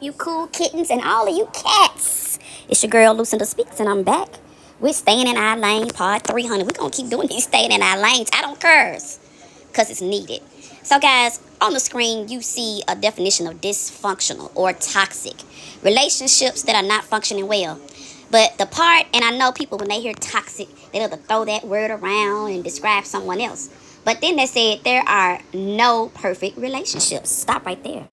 up, you cool kittens and all of you cats? It's your girl, Lucinda Speaks, and I'm back. We're staying in our lane, part 300. We're going to keep doing these staying in our lanes. I don't curse, because it's needed. So, guys, on the screen, you see a definition of dysfunctional or toxic. Relationships that are not functioning well. But the part, and I know people, when they hear toxic, they love to throw that word around and describe someone else. But then they said there are no perfect relationships. Stop right there.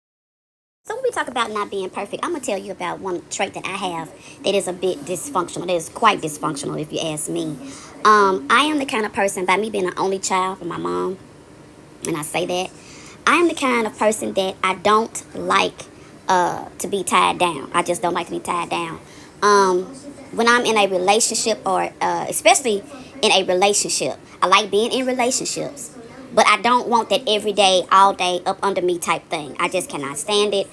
So when we talk about not being perfect, I'm going to tell you about one trait that I have that is a bit dysfunctional. That is quite dysfunctional, if you ask me. I am the kind of person, by me being an only child from my mom, and I say that, I am the kind of person that I don't like to be tied down. I just don't like to be tied down. When I'm in a relationship, or especially in a relationship, I like being in relationships. But I don't want that every day, all day, up under me type thing. I just cannot stand it.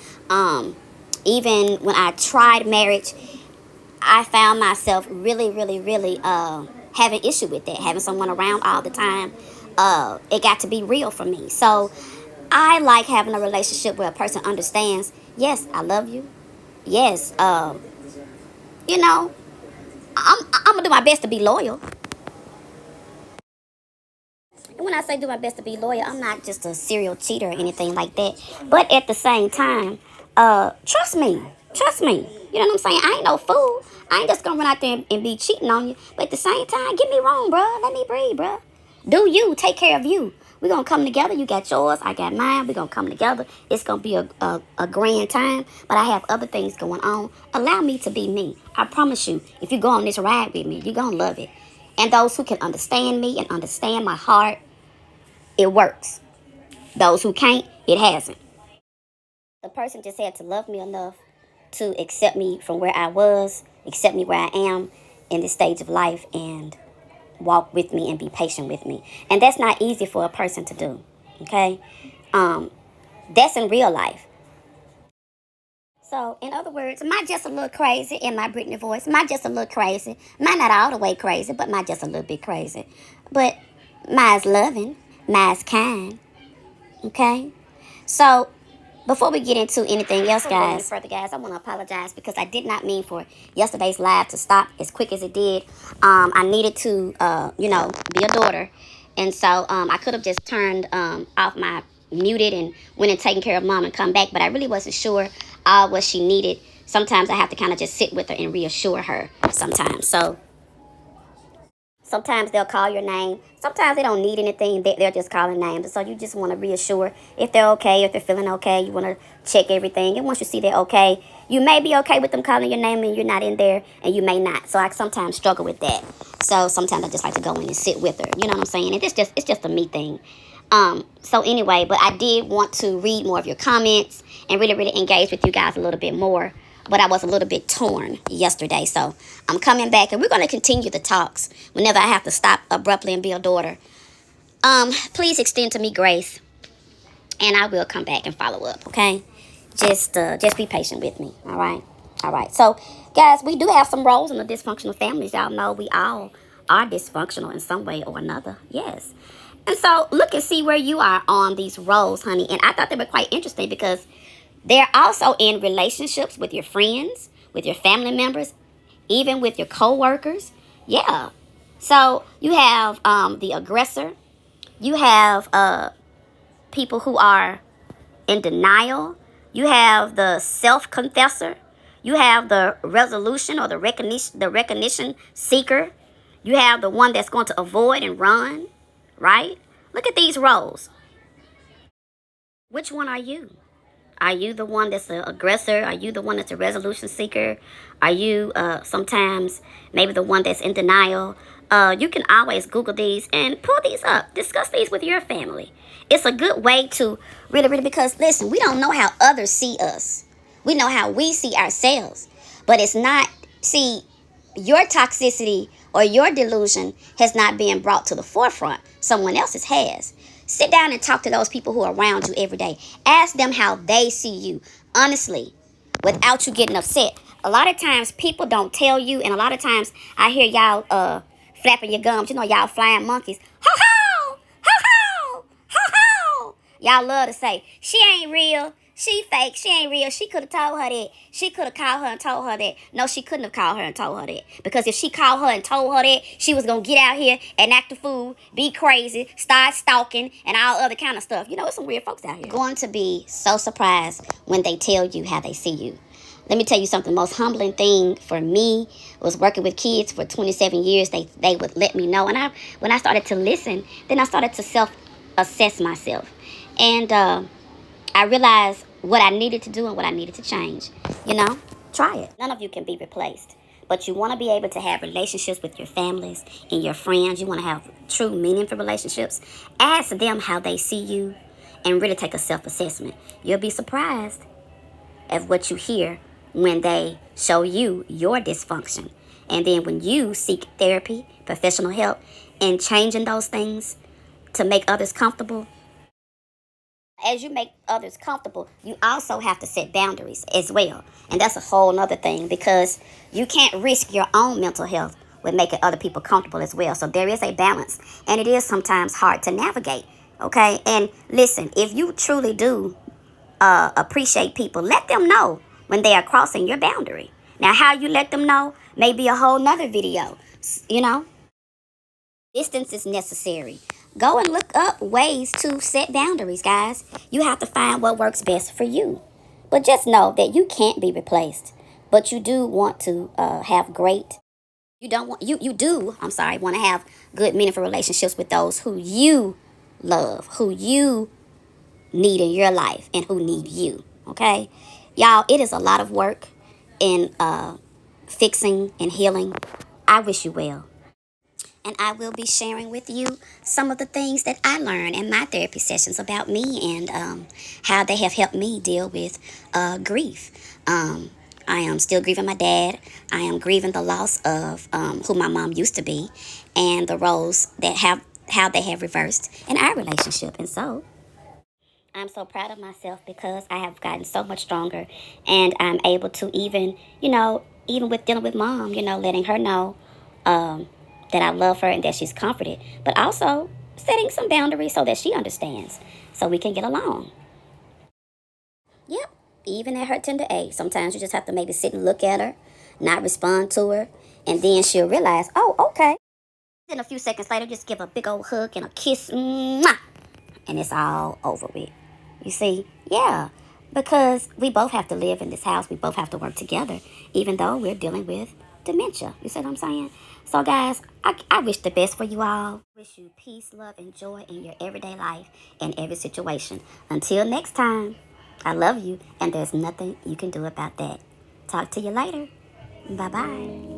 Even when I tried marriage, I found myself really having issue with that. Having someone around all the time. It got to be real for me. So I like having a relationship where a person understands, yes, I love you. Yes, you know, I'm going to do my best to be loyal. And when I say do my best to be loyal, I'm not just a serial cheater or anything like that. But at the same time, trust me. Trust me. You know what I'm saying? I ain't no fool. I ain't just gonna run out there and be cheating on you. But at the same time, get me wrong, bro. Let me breathe, bro. Do you. Take care of you. We're gonna come together. You got yours. I got mine. We're gonna come together. It's gonna be a grand time. But I have other things going on. Allow me to be me. I promise you, if you go on this ride with me, you're gonna love it. And those who can understand me and understand my heart, it works. Those who can't, it hasn't. The person just had to love me enough to accept me from where I was, accept me where I am in this stage of life, and walk with me and be patient with me. And that's not easy for a person to do, okay? That's in real life. So, in other words, am I just a little crazy in my Britney voice? Am I just a little crazy? Might not all the way crazy, but might just a little bit crazy. But mine's loving, mine's kind, okay? So, before we get into anything else, guys, further, guys, I want to apologize because I did not mean for yesterday's live to stop as quick as it did. I needed to, be a daughter. And so I could have just turned off my muted and went and taken care of mom and come back. But I really wasn't sure what she needed. Sometimes I have to kind of just sit with her and reassure her sometimes. So sometimes they'll call your name. Sometimes they don't need anything. They're just calling names. So you just want to reassure if they're okay, if they're feeling okay. You want to check everything. And once you see they're okay, you may be okay with them calling your name and you're not in there, and you may not. So I sometimes struggle with that. So sometimes I just like to go in and sit with her. You know what I'm saying? And it's just a me thing. So anyway, but I did want to read more of your comments and really engage with you guys a little bit more. But I was a little bit torn yesterday. So I'm coming back, and we're going to continue the talks whenever I have to stop abruptly and be a daughter. Please extend to me grace, and I will come back and follow up, okay? Just be patient with me, all right? All right. So, guys, we do have some roles in the dysfunctional families. Y'all know we all are dysfunctional in some way or another. Yes. And so look and see where you are on these roles, honey. And I thought they were quite interesting because they're also in relationships with your friends, with your family members, even with your co-workers. Yeah. So you have the aggressor. You have people who are in denial. You have the self-confessor. You have the resolution or the recognition seeker. You have the one that's going to avoid and run, right? Look at these roles. Which one are you? Are you the one that's the aggressor? Are you the one that's a resolution seeker? Are you sometimes maybe the one that's in denial? You can always Google these and pull these up. Discuss these with your family. It's a good way to really, because listen, we don't know how others see us. We know how we see ourselves. But it's not, see, your toxicity or your delusion has not been brought to the forefront. Someone else's has. Sit down and talk to those people who are around you every day. Ask them how they see you, honestly, without you getting upset. A lot of times people don't tell you, and a lot of times I hear y'all flapping your gums. You know, y'all flying monkeys. Ho ho! Ho ho! Ho ho! Y'all love to say, she ain't real. She fake. She ain't real. She could have told her that. She could have called her and told her that. No, she couldn't have called her and told her that. Because if she called her and told her that, she was going to get out here and act a fool, be crazy, start stalking, and all other kind of stuff. You know, there's some weird folks out here. Going to be so surprised when they tell you how they see you. Let me tell you something. The most humbling thing for me was working with kids for 27 years. They would let me know. And when I started to listen, then I started to self-assess myself. And I realized what I needed to do and what I needed to change. You know, try it. None of you can be replaced. But you want to be able to have relationships with your families and your friends. You want to have true, meaningful relationships. Ask them how they see you and really take a self-assessment. You'll be surprised at what you hear when they show you your dysfunction. And then when you seek therapy, professional help, and changing those things to make others comfortable, as you make others comfortable, you also have to set boundaries as well. And that's a whole nother thing, because you can't risk your own mental health with making other people comfortable as well. So there is a balance, and it is sometimes hard to navigate, okay? And listen, if you truly do appreciate people, let them know when they are crossing your boundary. Now, how you let them know may be a whole nother video, you know? Distance is necessary. Go and look up ways to set boundaries, guys. You have to find what works best for you. But just know that you can't be replaced. But you do want to have great. You don't want you do. I'm sorry. Want to have good, meaningful relationships with those who you love, who you need in your life, and who need you. Okay, y'all. It is a lot of work in fixing and healing. I wish you well. And I will be sharing with you some of the things that I learned in my therapy sessions about me and how they have helped me deal with grief. I am still grieving my dad. I am grieving the loss of who my mom used to be, and the roles that how they have reversed in our relationship. And so I'm so proud of myself because I have gotten so much stronger, and I'm able to even, even with dealing with mom, letting her know that I love her and that she's comforted, but also setting some boundaries so that she understands, so we can get along. Yep, even at her tender age, sometimes you just have to maybe sit and look at her, not respond to her, and then she'll realize, oh, okay. Then a few seconds later, just give a big old hug and a kiss, mwah, and it's all over with. You see? Yeah, because we both have to live in this house. We both have to work together, even though we're dealing with dementia. You see what I'm saying? So, guys, I wish the best for you all. Wish you peace, love, and joy in your everyday life and every situation. Until next time, I love you, and there's nothing you can do about that. Talk to you later. Bye-bye.